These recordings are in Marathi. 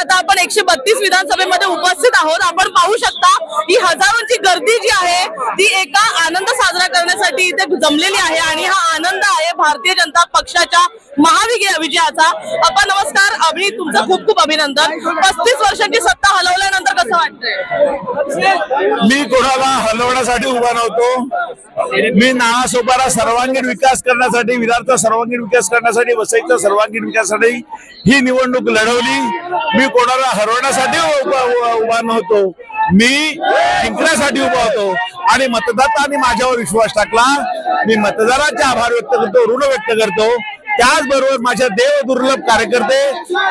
आता आपण 132 विधानसभेमध्ये उपस्थित आहोत। आपण पाहू शकता ही हजारोंची गर्दी जी आहे ती एका आनंद साजरा करण्यासाठी इथे जमलेली आहे आणि हा आनंद आहे भारतीय जनता पक्षाच्या महाविजयाचा। आपण नमस्कार अभि, तुमचं खूप खूप अभिनंदन। 35 वर्षांची सत्ता हलवल्यानंतर कसं वाटतंय? मी कोणाला हलवण्यासाठी उभा नव्हतो। मी नावासोपारा सर्वांगीण विकास करण्यासाठी, विरारचा सर्वांगीण विकास करण्यासाठी, वसईचा सर्वांगीण विकासासाठी ही निवडणूक लढवली। मी कोणाला हरवण्यासाठी उभा नव्हतो, मी जिंकण्यासाठी उभा होतो आणि मतदारांनी माझ्यावर विश्वास टाकला। मी मतदारांचे आभार व्यक्त करतो, ऋण व्यक्त करतो। त्याचबरोबर माझ्या देव दुर्लभ कार्यकर्ते,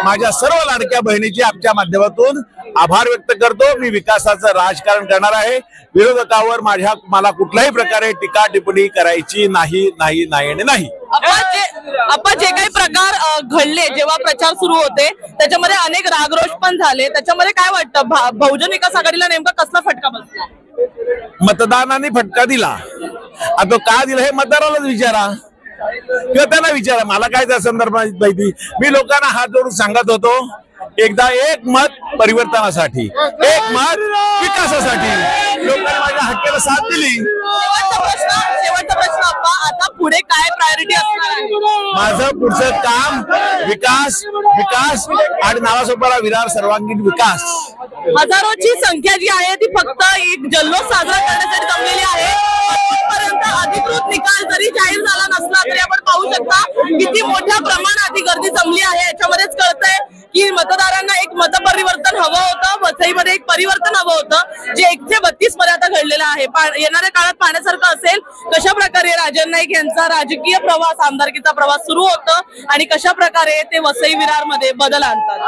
माझ्या सर्व लाडक्या बहिणीचे आमच्या माध्यमातून आभार व्यक्त करतो। मी विकासाचं राजकारण करणार आहे। विरोधकावर मला कुठल्याही प्रकारे टीका टिप्पणी करायची नाही नाही नाही आणि नाही। आपण जे काही प्रकार घडले जेव्हा प्रचार सुरू होते त्याच्यामध्ये अनेक रागरोष पण झाले, त्याच्यामध्ये काय वाटतं बहुजन विकास आघाडीला नेमका कसला फटका बसला? मतदारांनी फटका दिला। आता का दिला हे मतदारालाच विचारा किंवा त्यांना विचारा, मला काय त्या संदर्भात माहिती। मी लोकांना हात जोडून सांगत होतो, एकदा एक मत परिवर्तनासाठी, एक मत विकासासाठी। लोकांनी माझ्या हक्काला साथ दिली। शेवटचा प्रश्न अप्पा, आता पुढे काय प्रायोरिटी असणार आहे? माझं पुढचं काम विकास विकास आणि नावासोपारा विरार सर्वांगीण विकास। हजारोची संख्या जी आहे ती फक्त एक जल्लोष साजरा करण्यासाठी जमलेली आहे। आजपर्यंत अधिकृत निकाल जरी जाहीर झाला नसला तरी आपण पाहू शकता किती मोठ्या प्रमाणात ही गर्दी जमली आहे। याच्यामध्येच कळतंय की मतदारांना एक मतपरिवर्तन हवं होतं, वसईमध्ये एक परिवर्तन हवं होतं जे 132 मध्ये आता घडलेलं आहे। येणाऱ्या काळात पाहण्यासारखं असेल कशा प्रकारे राजन नाईक यांचा राजकीय प्रवास, आमदारकीचा प्रवास सुरू होतं आणि कशा प्रकारे ते वसई विरार मध्ये बदल आणतात।